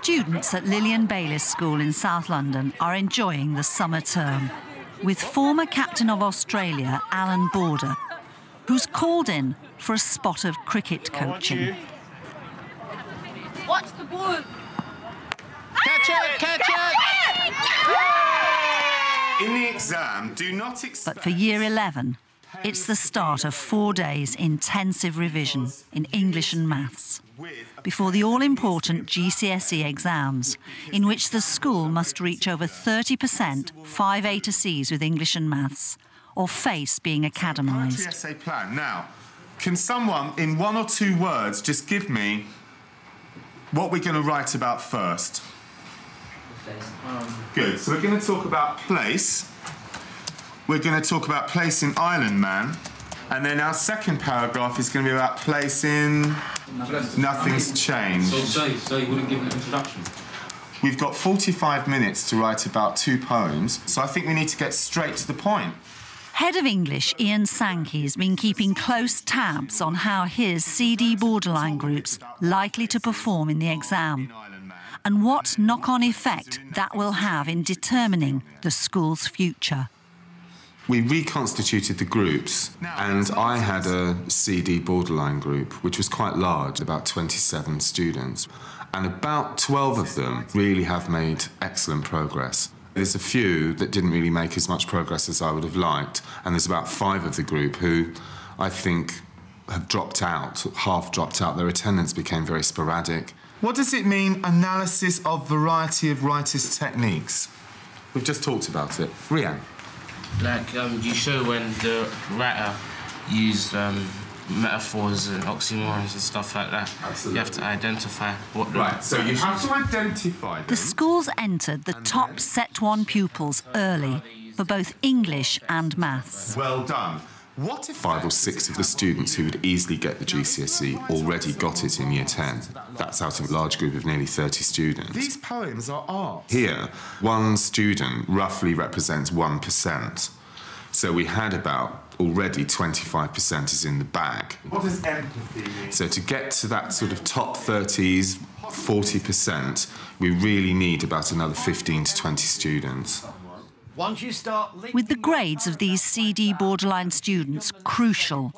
Students at Lillian Baylis School in South London are enjoying the summer term, with former captain of Australia, Alan Border, who's called in for a spot of cricket coaching. Watch the ball! Catch it! Catch it! In the exam, do not expect... But for Year 11, it's the start of 4 days intensive revision in English and maths, before the all-important GCSE exams, in which the school must reach over 30% 5A to Cs with English and maths, or face being academised. Essay plan. Now, can someone, in 1 or 2 words, just give me what we're going to write about first? Good. So we're going to talk about place. We're going to talk about place in Island Man. And then our second paragraph is going to be about place in Nothing's Changed. So you wouldn't give an introduction? We've got 45 minutes to write about 2 poems, so I think we need to get straight to the point. Head of English Ian Sankey's been keeping close tabs on how his CD borderline group's likely to perform in the exam, and what knock-on effect that will have in determining the school's future. We reconstituted the groups, and I had a CD borderline group, which was quite large, about 27 students, and about 12 of them really have made excellent progress. There's a few that didn't really make as much progress as I would have liked, and there's about 5 of the group who I think have dropped out, half dropped out. Their attendance became very sporadic. What does it mean, analysis of variety of writers' techniques? We've just talked about it. Rian? Like, you show when the writer used metaphors and oxymorons and stuff like that. Absolutely. You have to identify what... Right, so you have to identify them. The schools entered the top Set 1 pupils early for both English and maths. Well done. What if 5 or 6 of the students who would easily get the GCSE already got it in Year 10? That's out of a large group of nearly 30 students. These poems are art. Here, 1 student roughly represents 1%. So we had about already 25% is in the bag. What does empathy mean? So to get to that sort of top 30s, 40%, we really need about another 15 to 20 students. Once you start With the grades of these CD borderline students crucial,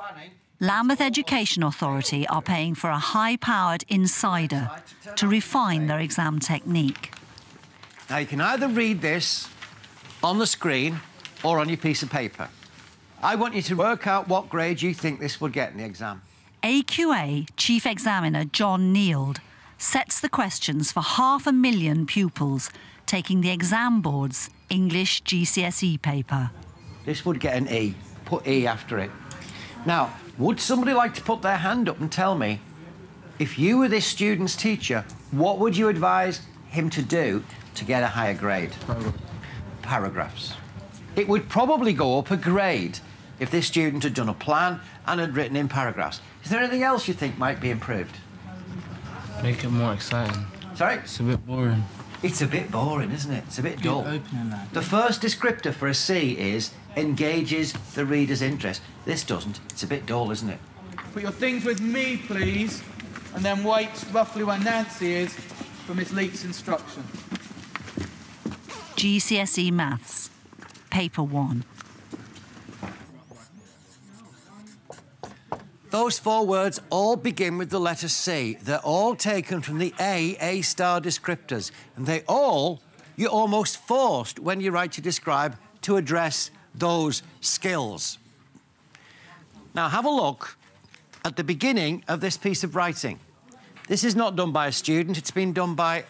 Lambeth Education Authority are paying for a high-powered insider to refine their exam technique. Now, you can either read this on the screen or on your piece of paper. I want you to work out what grade you think this would get in the exam. AQA Chief Examiner John Neild sets the questions for 500,000 pupils taking the exam board's English GCSE paper. This would get an E. Put E after it. Now, would somebody like to put their hand up and tell me, if you were this student's teacher, what would you advise him to do to get a higher grade? Paragraphs. It would probably go up a grade if this student had done a plan and had written in paragraphs. Is there anything else you think might be improved? Make it more exciting. Sorry? It's a bit boring. It's a bit boring, isn't it? It's a bit dull. The first descriptor for a C is engages the reader's interest. This doesn't. It's a bit dull, isn't it? Put your things with me, please, and then wait roughly where Nancy is for Miss Leake's instruction. GCSE Maths, Paper 1. Those 4 words all begin with the letter C. They're all taken from the A-star descriptors. And you're almost forced, when you write to describe, to address those skills. Now, have a look at the beginning of this piece of writing. This is not done by a student. It's been done by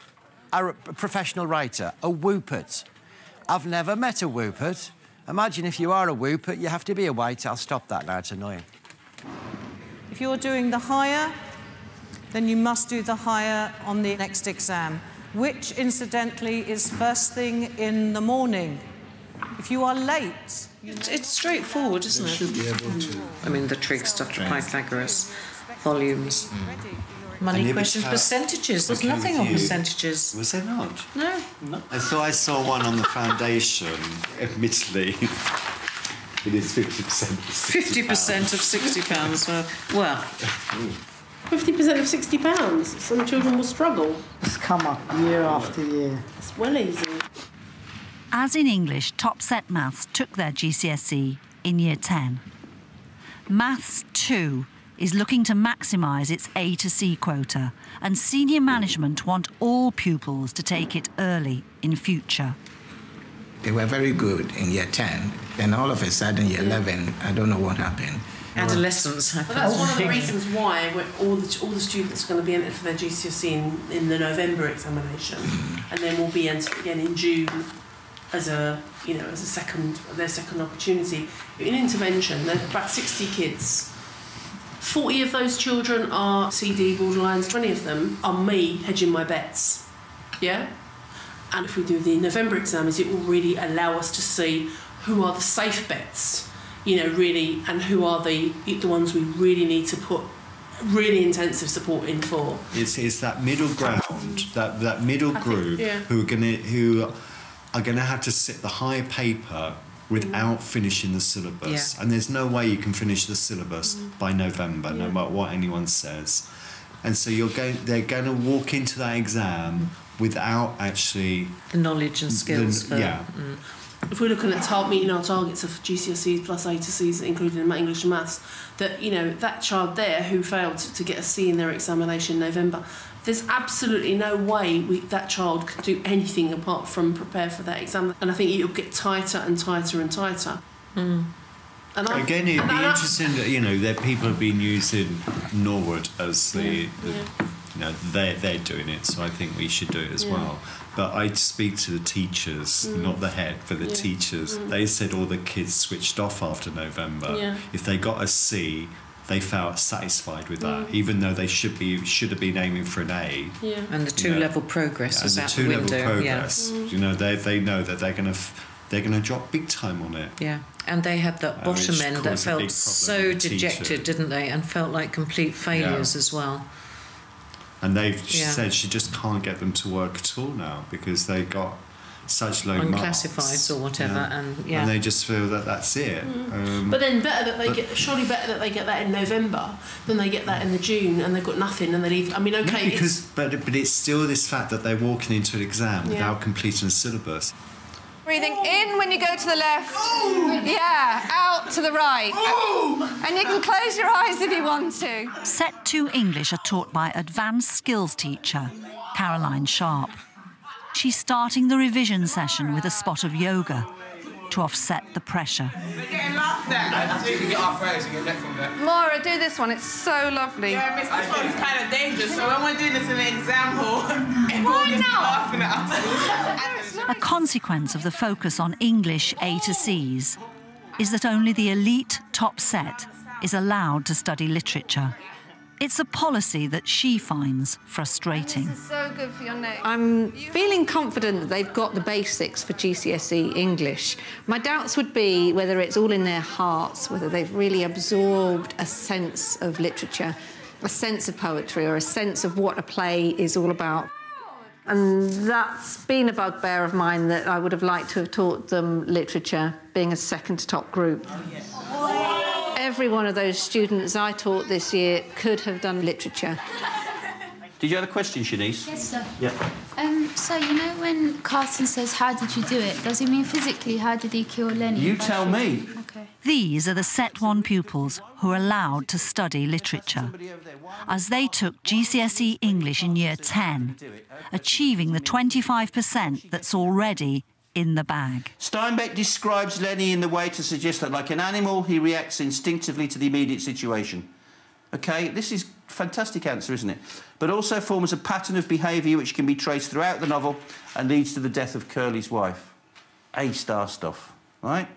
a professional writer, a Woopert. I've never met a Woopert. Imagine if you are a Woopert, you have to be a white. I'll stop that now, it's annoying. If you're doing the higher, then you must do the higher on the next exam, which, incidentally, is first thing in the morning. If you are late... It's straightforward, isn't it? Should be able to. I mean, the trig stuff, Pythagoras, volumes. Money questions, percentages. There's nothing on percentages. Was there not? No. I thought I saw one on the foundation, admittedly. It is 50% of £60. 50% of £60. Well. 50% of £60? Some children will struggle. Just come up year after year. It's well easy. As in English, Top Set Maths took their GCSE in Year 10. Maths 2 is looking to maximise its A to C quota, and senior management want all pupils to take it early in future. They were very good in Year 10, then all of a sudden, Year 11, I don't know what happened. Adolescence happens. Well, that's one of the reasons why all the students are going to be entered for their GCSE in the November examination, and then will be entered again in June as their second opportunity. In intervention, there are about 60 kids. 40 of those children are CD borderlines. 20 of them are me hedging my bets. Yeah. And if we do the November exams, it will really allow us to see who are the safe bets, really, and who are the ones we really need to put really intensive support in for. It's that middle ground, that middle group who are going to have to sit the higher paper without finishing the syllabus. Yeah. And there's no way you can finish the syllabus by November, no matter what anyone says. And so they're going to walk into that exam without actually... the knowledge and skills. If we're looking at meeting our targets of GCSEs plus A to Cs, including English and Maths, that child there who failed to get a C in their examination in November, there's absolutely no way that child can do anything apart from prepare for that exam. And I think it'll get tighter and tighter and tighter. Mm. Again, it'd be interesting that, that people have been using Norwood as they're doing it, so I think we should do it as well. But I'd speak to the teachers, not the head, but the teachers. They said all the kids switched off after November. Yeah. If they got a C, they felt satisfied with that, even though they should have been aiming for an A. Yeah. And the two-level progress is out the window. And the two-level progress, they know that they're gonna drop big time on it. Yeah, and they had that bottom end that felt so dejected, didn't they? And felt like complete failures as well. And she said she just can't get them to work at all now because they got such low marks. Unclassifieds or whatever, and they just feel that that's it. But then better that they get that in November than they get that in the June and they've got nothing and they leave. I mean, okay, but it's still this fact that they're walking into an exam without completing a syllabus. Breathing in when you go to the left. Ooh. Yeah, out to the right. Ooh. And you can close your eyes if you want to. Set 2 English are taught by advanced skills teacher, Caroline Sharp. She's starting the revision session with a spot of yoga to offset the pressure. We're getting laughed at. So you can get arthritis in your neck from that. Maura, do this one. It's so lovely. Yeah, Miss, this one's kind of dangerous. So when we're doing this in an exam hall, everyone is laughing at us. A consequence of the focus on English A to Cs is that only the elite top set is allowed to study literature. It's a policy that she finds frustrating. This is so good for your neck. I'm feeling confident that they've got the basics for GCSE English. My doubts would be whether it's all in their hearts, whether they've really absorbed a sense of literature, a sense of poetry, or a sense of what a play is all about. And that's been a bugbear of mine, that I would have liked to have taught them literature, being a second top group. Every one of those students I taught this year could have done literature. Did you have a question, Shanice? Yes, sir. Yeah. So, when Carson says, how did you do it, does he mean physically, how did he kill Lenny? You tell me. Okay. These are the Set 1 pupils who are allowed to study literature, as they took GCSE English in Year 10, achieving the 25% that's already in the bag. Steinbeck describes Lenny in the way to suggest that, like an animal, he reacts instinctively to the immediate situation. OK, this is a fantastic answer, isn't it? But also forms a pattern of behaviour which can be traced throughout the novel and leads to the death of Curly's wife. A-star stuff, right?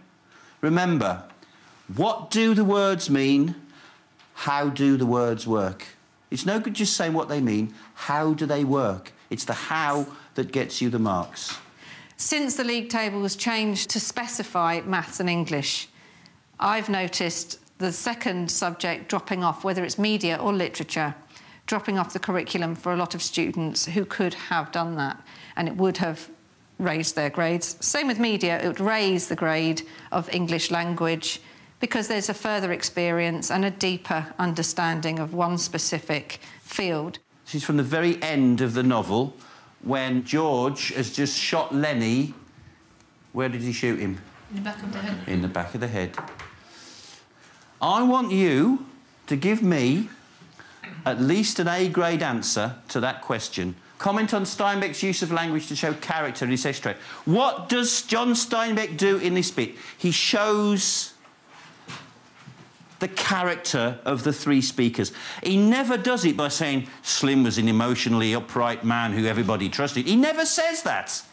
Remember, what do the words mean? How do the words work? It's no good just saying what they mean. How do they work? It's the how that gets you the marks. Since the league table was changed to specify maths and English, I've noticed the second subject dropping off, whether it's media or literature, dropping off the curriculum for a lot of students who could have done that, and it would have raised their grades. Same with media, it would raise the grade of English language because there's a further experience and a deeper understanding of one specific field. This is from the very end of the novel, when George has just shot Lenny. Where did he shoot him? In the back of the head. In the back of the head. I want you to give me at least an A-grade answer to that question. Comment on Steinbeck's use of language to show character in his extract. What does John Steinbeck do in this bit? He shows the character of the three speakers. He never does it by saying Slim was an emotionally upright man who everybody trusted. He never says that.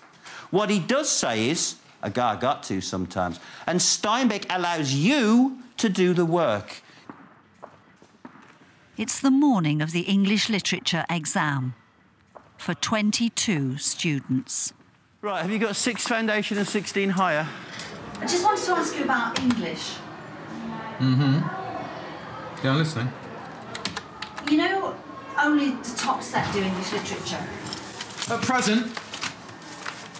What he does say is, a guy got to sometimes. And Steinbeck allows you to do the work. It's the morning of the English literature exam for 22 students. Right, have you got 6 foundation and 16 higher? I just wanted to ask you about English. Yeah, I'm listening. You know, only the top set do English literature. At present,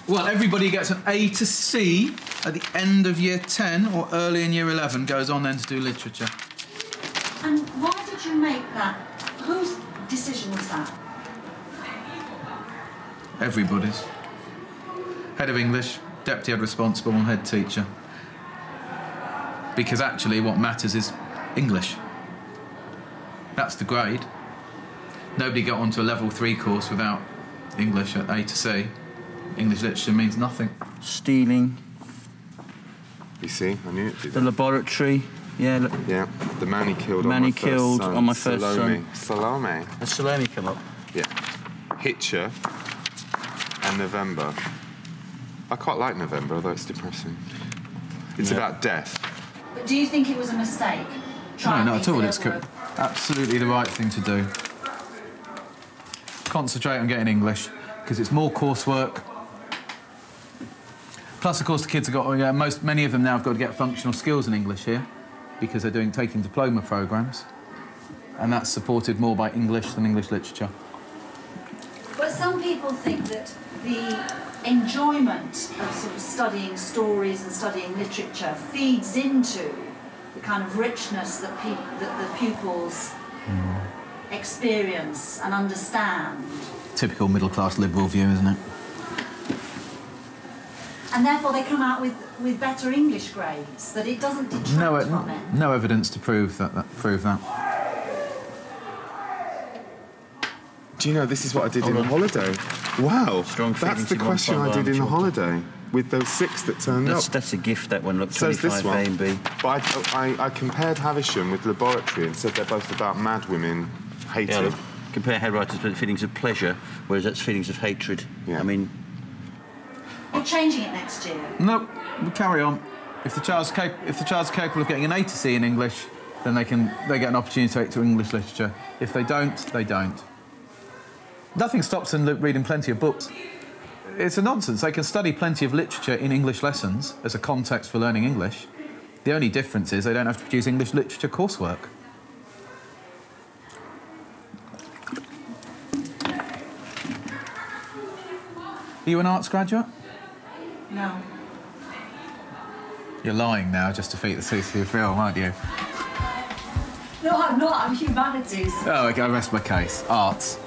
well, everybody gets an A to C at the end of year 10 or early in year 11, goes on then to do literature. And why did you make that? Whose decision was that? Everybody's. Head of English, deputy head responsible and head teacher. Because actually what matters is English. That's the grade. Nobody got onto a level 3 course without English at A to C. English literature means nothing. Stealing. You see, I knew it did. The laboratory. Yeah, look. Yeah, the man he killed man on my he first killed son. on my first Salome. son. Salome. Has Salome come up? Yeah. Hitcher and November. I quite like November, although it's depressing. It's about death. But do you think it was a mistake? No, not at all. It's absolutely the right thing to do. Concentrate on getting English, because it's more coursework. Plus, of course, the kids have got, many of them now have got to get functional skills in English here, because they're taking diploma programmes, and that's supported more by English than English literature. But some people think that the enjoyment of sort of studying stories and studying literature feeds into the kind of richness that the pupils experience and understand. Typical middle-class liberal view, isn't it? And therefore they come out with better English grades, that it doesn't detract from it. No evidence to prove that. Do you know, this is what I did in the holiday. Wow, that's the question I did in the holiday, with those 6 that turned up. That's a gift, that one. Look, So 25 this one. A and B. But I compared Havisham with Laboratory and said they're both about mad women hating. Yeah, look, compare head writers with feelings of pleasure, whereas that's feelings of hatred. Yeah. I mean... You're changing it next year? No, we'll carry on. If the child's capable of getting an A to C in English, then they get an opportunity to take to English literature. If they don't, they don't. Nothing stops them reading plenty of books. It's a nonsense. They can study plenty of literature in English lessons as a context for learning English. The only difference is they don't have to produce English literature coursework. Are you an arts graduate? No. You're lying now just to defeat the truth of your film, aren't you? No, I'm not. I'm humanities. Oh, okay, I rest my case. Arts.